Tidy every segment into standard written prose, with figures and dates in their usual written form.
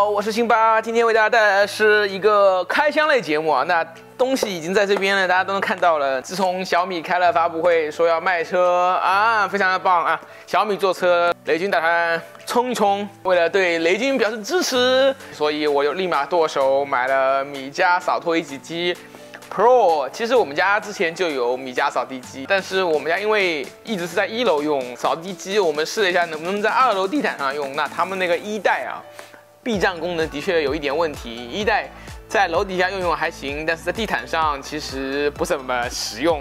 好，我是辛巴，今天为大家带来的是一个开箱类节目啊。那东西已经在这边了，大家都能看到了。自从小米开了发布会，说要卖车啊，非常的棒啊！小米做车，雷军打算冲一冲。为了对雷军表示支持，所以我就立马剁手买了米家扫拖衣洗机 Pro。其实我们家之前就有米家扫地机，但是我们家因为一直是在1楼用扫地机，我们试了一下能不能在2楼地毯上用。那他们那个1代啊，避障功能的确有一点问题。1代在楼底下用还行，但是在地毯上其实不怎么实用，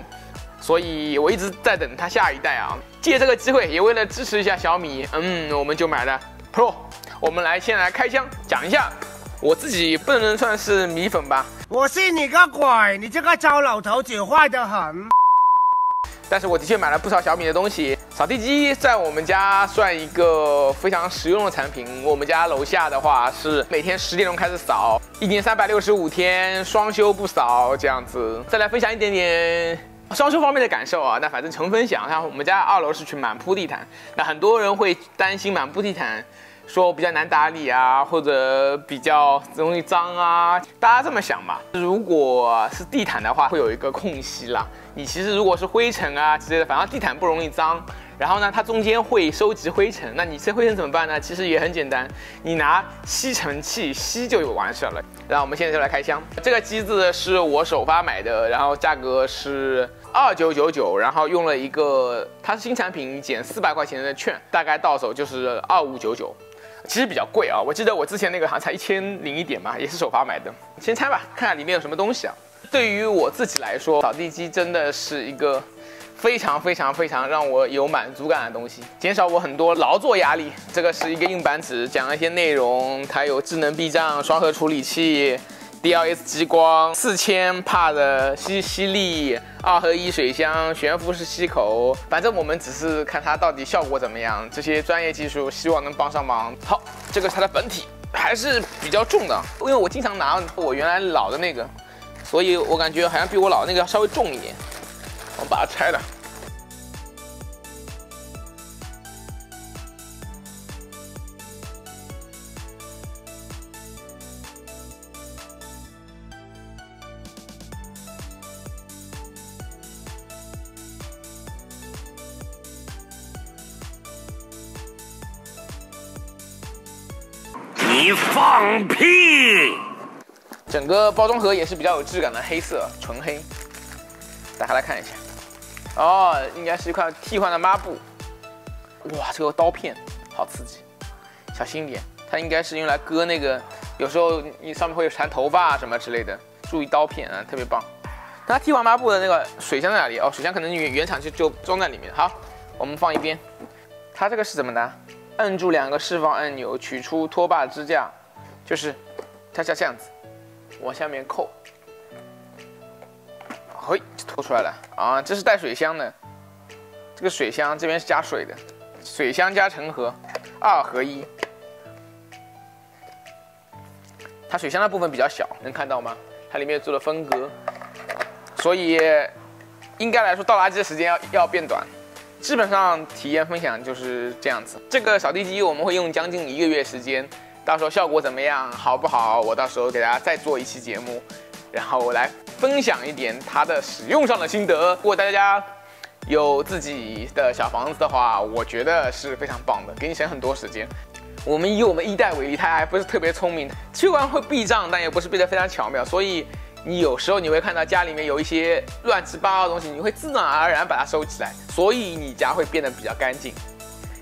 所以我一直在等它下一代啊。借这个机会，也为了支持一下小米，我们就买了 Pro。我们先来开箱讲一下，我自己不能算是米粉吧。我信你个鬼！你这个糟老头子坏得很。但是我的确买了不少小米的东西。扫地机在我们家算一个非常实用的产品。我们家楼下的话是每天10点钟开始扫，1年365天，双休不扫这样子。再来分享一点点双休方面的感受啊。那反正纯分享。像我们家2楼是全满铺地毯，那很多人会担心满铺地毯说比较难打理啊，或者比较容易脏啊。大家这么想吧，如果是地毯的话，会有一个空隙啦。你其实如果是灰尘啊之类的，反正地毯不容易脏。然后呢，它中间会收集灰尘，那你这灰尘怎么办呢？其实也很简单，你拿吸尘器吸就完事了。然后我们现在就来开箱。这个机子是我首发买的，然后价格是2999，然后用了一个它是新产品减400块钱的券，大概到手就是2599。其实比较贵啊，我记得我之前那个好像才1001点嘛，也是首发买的。先拆吧，看看里面有什么东西啊。对于我自己来说，扫地机真的是一个非常让我有满足感的东西，减少我很多劳作压力。这个是一个硬板纸，讲了一些内容，它有智能避障、双核处理器、DLS 激光、4000帕的吸力、2合1水箱、悬浮式吸口。反正我们只是看它到底效果怎么样，这些专业技术希望能帮上忙。好，这个是它的本体，还是比较重的，因为我经常拿我原来老的那个，所以我感觉好像比我老的那个要稍微重一点。我们把它拆了。你放屁！整个包装盒也是比较有质感的黑色，纯黑。打开来看一下，哦，应该是一块替换的抹布。哇，这个刀片好刺激，小心一点。它应该是用来割那个，有时候你上面会有缠头发什么之类的，注意刀片啊，特别棒。它替换抹布的那个水箱在哪里？哦，水箱可能原厂就装在里面。好，我们放一边。它这个是怎么拿？摁住2个释放按钮，取出拖把支架，就是它像这样子，往下面扣，嘿，就拖出来了啊！这是带水箱的，这个水箱这边是加水的，水箱加成盒，2合1。它水箱的部分比较小，能看到吗？它里面做了分隔，所以应该来说倒垃圾的时间要变短。基本上体验分享就是这样子。这个扫地机我们会用将近1个月时间，到时候效果怎么样，好不好，我到时候给大家再做一期节目，然后我来分享一点它的使用上的心得。如果大家有自己的小房子的话，我觉得是非常棒的，给你省很多时间。我们以我们1代为例，它还不是特别聪明，虽然会避障，但也不是避得非常巧妙，所以你有时候你会看到家里面有一些乱七八糟的东西，你会自然而然把它收起来，所以你家会变得比较干净。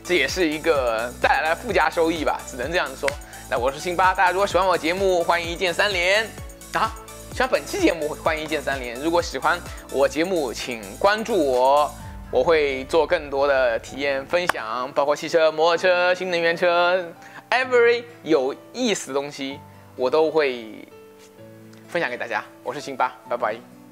这也是一个带来的附加收益吧，只能这样说。那我是辛巴，大家如果喜欢我节目，欢迎1键3连啊！喜欢本期节目，欢迎1键3连。如果喜欢我节目，请关注我，我会做更多的体验分享，包括汽车、摩托车、新能源车 ，every 有意思的东西，我都会分享给大家。我是辛巴，拜拜。